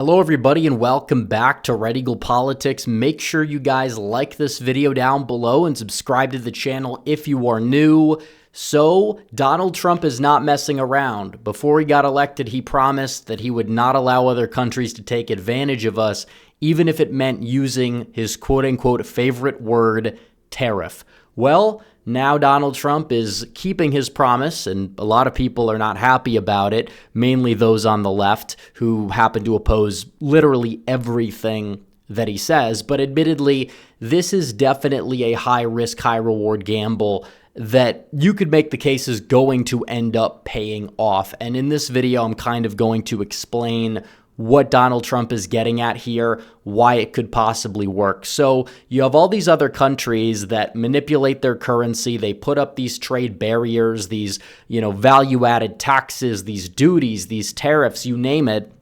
Hello everybody and welcome back to Red Eagle Politics. Make sure you guys like this video down below and subscribe to the channel if you are new. So, Donald Trump is not messing around. Before he got elected, he promised that he would not allow other countries to take advantage of us, even if it meant using his quote-unquote favorite word, tariff. Well, now Donald Trump is keeping his promise, and a lot of people are not happy about it, mainly those on the left who happen to oppose literally everything that he says. But admittedly, this is definitely a high-risk, high-reward gamble that you could make the case is going to end up paying off. And in this video, I'm kind of going to explain what Donald Trump is getting at here, why it could possibly work. So you have all these other countries that manipulate their currency. They put up these trade barriers, these, value-added taxes, these duties, these tariffs, you name it.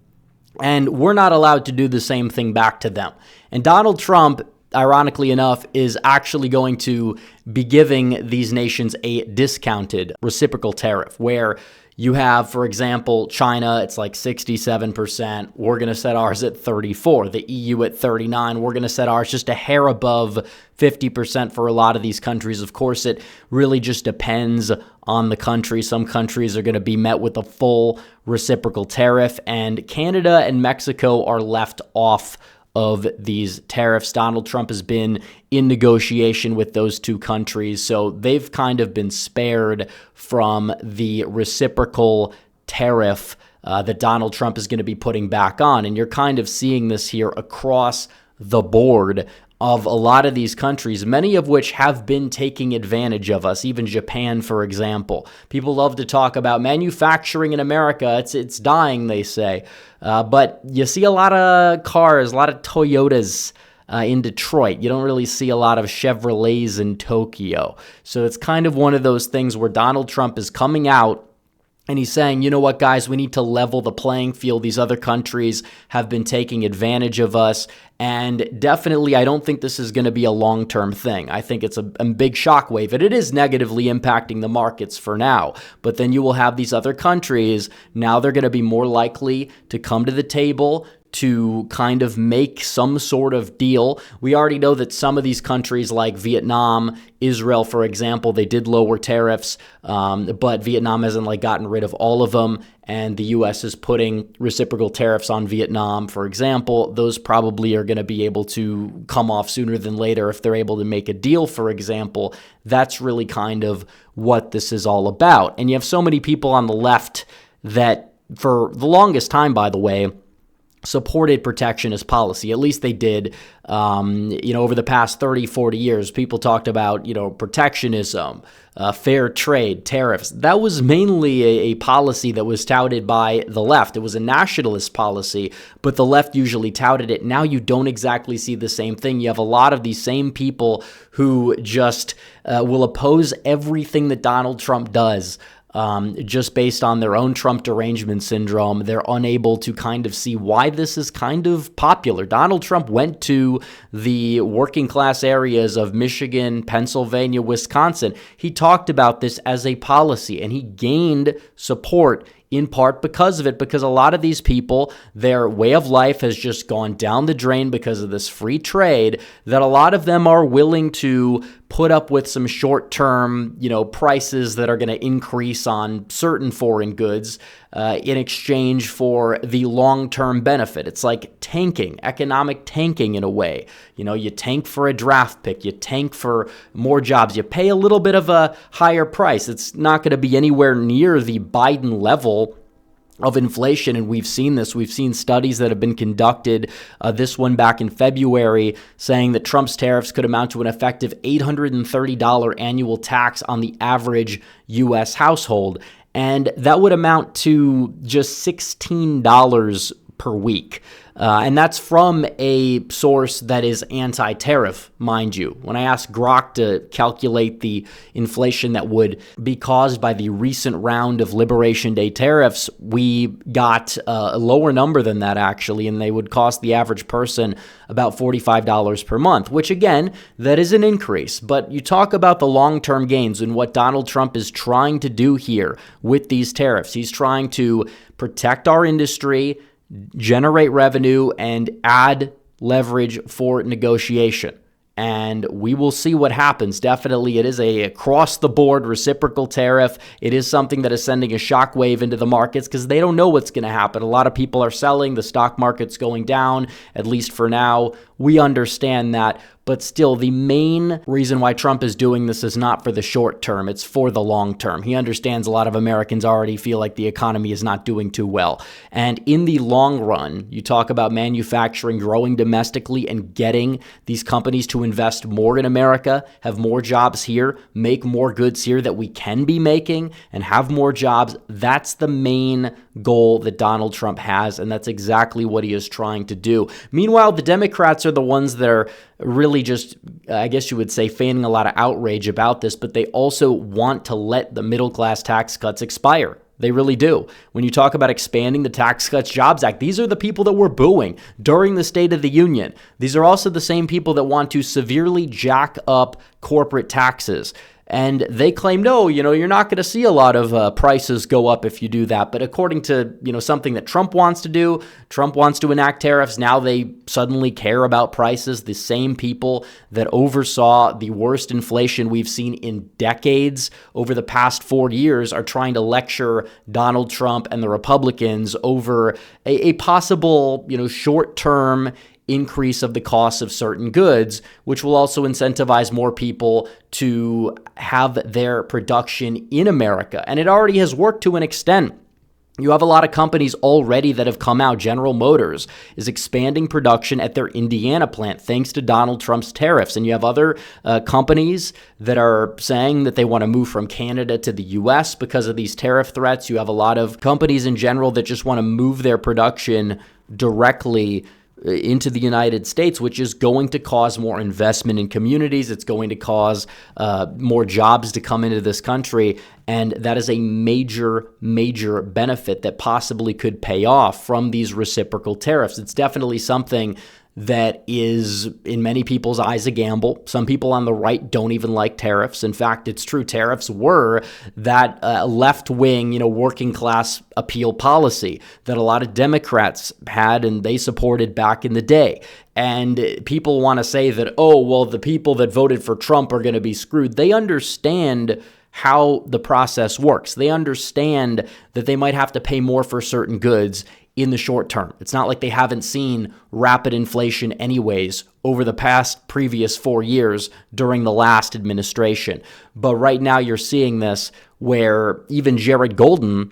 And we're not allowed to do the same thing back to them. And Donald Trump, ironically enough, is actually going to be giving these nations a discounted reciprocal tariff where you have, for example, China, it's like 67%. We're going to set ours at 34%. The EU at 39%. We're going to set ours just a hair above 50% for a lot of these countries. Of course, it really just depends on the country. Some countries are going to be met with a full reciprocal tariff, and Canada and Mexico are left off of these tariffs. Donald Trump has been in negotiation with those two countries, so they've kind of been spared from the reciprocal tariff that Donald Trump is going to be putting back on. And you're kind of seeing this here across the board of a lot of these countries, many of which have been taking advantage of us, even Japan, for example. People love to talk about manufacturing in America. It's dying, they say. But you see a lot of cars, a lot of Toyotas in Detroit. You don't really see a lot of Chevrolets in Tokyo. So it's kind of one of those things where Donald Trump is coming out and he's saying, you know what, guys, we need to level the playing field. These other countries have been taking advantage of us. And definitely, I don't think this is going to be a long-term thing. I think it's a big shockwave, and it is negatively impacting the markets for now. But then you will have these other countries. Now they're going to be more likely to come to the table to kind of make some sort of deal. We already know that some of these countries like Vietnam, Israel, for example, they did lower tariffs, but Vietnam hasn't gotten rid of all of them, and the U.S. is putting reciprocal tariffs on Vietnam, for example. Those probably are going to be able to come off sooner than later if they're able to make a deal, for example. That's really kind of what this is all about. And you have so many people on the left that, for the longest time, by the way, supported protectionist policy. At least they did, over the past 30, 40 years. People talked about, protectionism, fair trade, tariffs. That was mainly a policy that was touted by the left. It was a nationalist policy, but the left usually touted it. Now you don't exactly see the same thing. You have a lot of these same people who just will oppose everything that Donald Trump does. Just based on their own Trump derangement syndrome. They're unable to kind of see why this is kind of popular. Donald Trump went to the working class areas of Michigan, Pennsylvania, Wisconsin. He talked about this as a policy, and he gained support in part because of it, because a lot of these people, their way of life has just gone down the drain because of this free trade, that a lot of them are willing to put up with some short-term, prices that are going to increase on certain foreign goods in exchange for the long-term benefit. It's like tanking, economic tanking in a way. You tank for a draft pick, you tank for more jobs, you pay a little bit of a higher price. It's not going to be anywhere near the Biden level of inflation, and we've seen this. We've seen studies that have been conducted, this one back in February, saying that Trump's tariffs could amount to an effective $830 annual tax on the average U.S. household, and that would amount to just $16 per week. And that's from a source that is anti-tariff, mind you. When I asked Grok to calculate the inflation that would be caused by the recent round of Liberation Day tariffs, we got a lower number than that, actually, and they would cost the average person about $45 per month, which, again, that is an increase. But you talk about the long-term gains and what Donald Trump is trying to do here with these tariffs. He's trying to protect our industry, generate revenue, and add leverage for negotiation. And we will see what happens. Definitely, it is a across-the-board reciprocal tariff. It is something that is sending a shockwave into the markets because they don't know what's going to happen. A lot of people are selling. The stock market's going down, at least for now. We understand that. But still, the main reason why Trump is doing this is not for the short term. It's for the long term. He understands a lot of Americans already feel like the economy is not doing too well. And in the long run, you talk about manufacturing growing domestically and getting these companies to invest more in America, have more jobs here, make more goods here that we can be making, and have more jobs. That's the main goal that Donald Trump has, and that's exactly what he is trying to do. Meanwhile, the Democrats are the ones that are really just, I guess you would say, feigning a lot of outrage about this, but they also want to let the middle class tax cuts expire. They really do. When you talk about expanding the Tax Cuts Jobs Act, these are the people that were booing during the State of the Union. These are also the same people that want to severely jack up corporate taxes. And they claim, no, you're not going to see a lot of prices go up if you do that. But according to, something that Trump wants to do, Trump wants to enact tariffs. Now they suddenly care about prices. The same people that oversaw the worst inflation we've seen in decades over the past 4 years are trying to lecture Donald Trump and the Republicans over a possible, short-term increase of the cost of certain goods, which will also incentivize more people to have their production in America. And it already has worked to an extent. You have a lot of companies already that have come out. General Motors is expanding production at their Indiana plant thanks to Donald Trump's tariffs. And you have other companies that are saying that they want to move from Canada to the U.S. because of these tariff threats. You have a lot of companies in general that just want to move their production directly into the United States, which is going to cause more investment in communities. It's going to cause more jobs to come into this country. And that is a major, major benefit that possibly could pay off from these reciprocal tariffs. It's definitely something that is, in many people's eyes, a gamble. Some people on the right don't even like tariffs. In fact, it's true. Tariffs were that left-wing, working-class appeal policy that a lot of Democrats had and they supported back in the day. And people want to say that, oh, well, the people that voted for Trump are going to be screwed. They understand how the process works. They understand that they might have to pay more for certain goods in the short term. It's not like they haven't seen rapid inflation anyways over the previous 4 years during the last administration. But right now you're seeing this where even Jared Golden,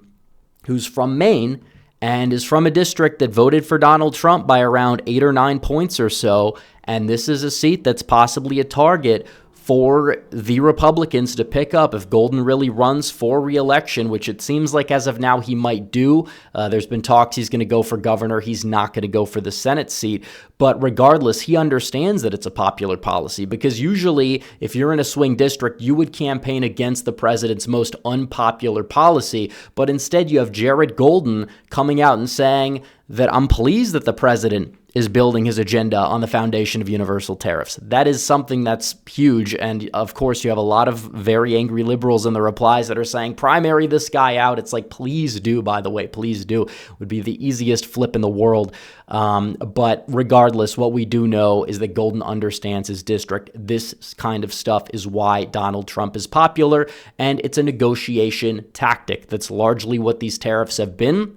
who's from Maine and is from a district that voted for Donald Trump by around 8 or 9 points or so, and this is a seat that's possibly a target for the Republicans to pick up if Golden really runs for re-election, which it seems like as of now he might do. There's been talks he's going to go for governor. He's not going to go for the Senate seat. But regardless, he understands that it's a popular policy because usually if you're in a swing district, you would campaign against the president's most unpopular policy. But instead, you have Jared Golden coming out and saying that I'm pleased that the president is building his agenda on the foundation of universal tariffs. That is something that's huge. And of course, you have a lot of very angry liberals in the replies that are saying, primary this guy out. It's like, please do, by the way, please do. Would be the easiest flip in the world. But regardless, what we do know is that Golden understands his district. This kind of stuff is why Donald Trump is popular. And it's a negotiation tactic. That's largely what these tariffs have been.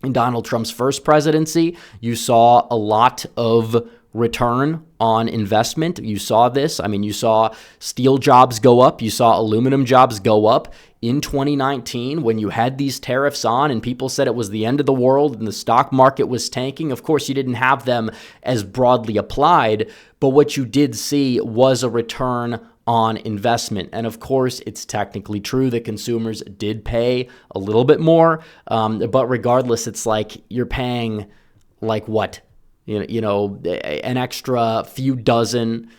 In Donald Trump's first presidency, you saw a lot of return on investment. You saw this. You saw steel jobs go up. You saw aluminum jobs go up. In 2019, when you had these tariffs on and people said it was the end of the world and the stock market was tanking, of course, you didn't have them as broadly applied, but what you did see was a return on investment. And of course, it's technically true that consumers did pay a little bit more. But regardless, it's like you're paying like what? An extra few dozen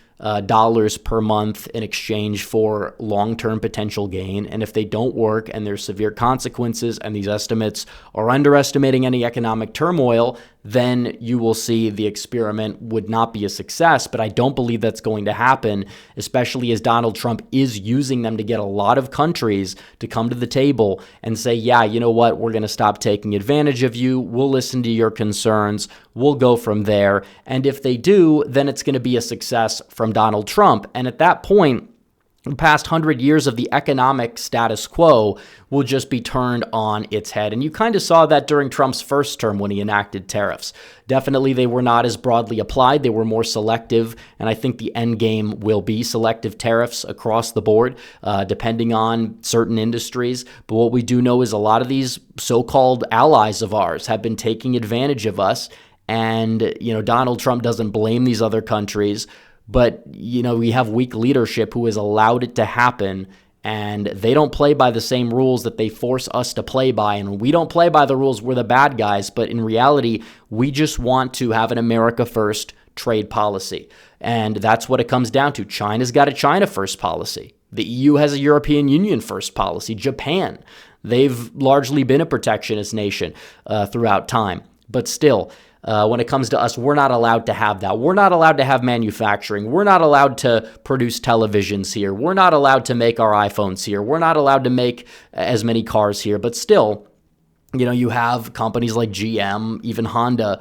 dollars per month in exchange for long-term potential gain. And if they don't work and there's severe consequences and these estimates are underestimating any economic turmoil, then you will see the experiment would not be a success. But I don't believe that's going to happen, especially as Donald Trump is using them to get a lot of countries to come to the table and say, yeah, you know what, we're going to stop taking advantage of you. We'll listen to your concerns. We'll go from there. And if they do, then it's going to be a success from Donald Trump. And at that point, the past 100 years of the economic status quo will just be turned on its head. And you kind of saw that during Trump's first term when he enacted tariffs. Definitely, they were not as broadly applied. They were more selective. And I think the end game will be selective tariffs across the board, depending on certain industries. But what we do know is a lot of these so-called allies of ours have been taking advantage of us. And, Donald Trump doesn't blame these other countries. But, we have weak leadership who has allowed it to happen, and they don't play by the same rules that they force us to play by. And when we don't play by the rules, we're the bad guys. But in reality, we just want to have an America first trade policy. And that's what it comes down to. China's got a China first policy. The EU has a European Union first policy. Japan, they've largely been a protectionist nation throughout time. But still, when it comes to us, we're not allowed to have that. We're not allowed to have manufacturing. We're not allowed to produce televisions here. We're not allowed to make our iPhones here. We're not allowed to make as many cars here. But still, you have companies like GM, even Honda,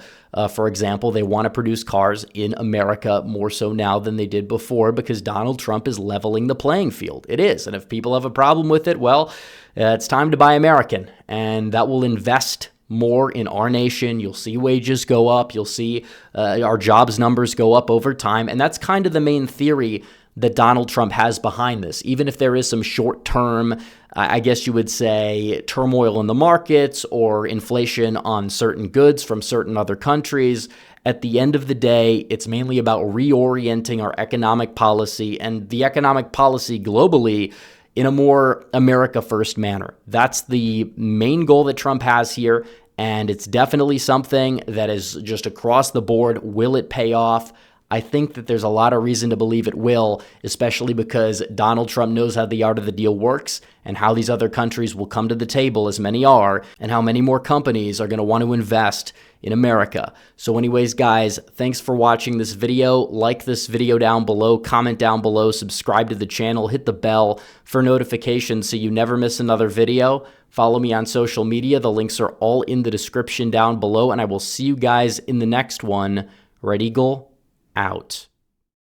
for example, they want to produce cars in America more so now than they did before because Donald Trump is leveling the playing field. It is. And if people have a problem with it, well, it's time to buy American. And that will invest more in our nation. You'll see wages go up. You'll see our jobs numbers go up over time. And that's kind of the main theory that Donald Trump has behind this. Even if there is some short-term, I guess you would say, turmoil in the markets or inflation on certain goods from certain other countries, at the end of the day, it's mainly about reorienting our economic policy and the economic policy globally in a more America first manner. That's the main goal that Trump has here, and it's definitely something that is just across the board. Will it pay off? I think that there's a lot of reason to believe it will, especially because Donald Trump knows how the art of the deal works and how these other countries will come to the table, as many are, and how many more companies are going to want to invest in America. So anyways, guys, thanks for watching this video. Like this video down below, comment down below, subscribe to the channel, hit the bell for notifications so you never miss another video. Follow me on social media. The links are all in the description down below, and I will see you guys in the next one. Red Eagle out.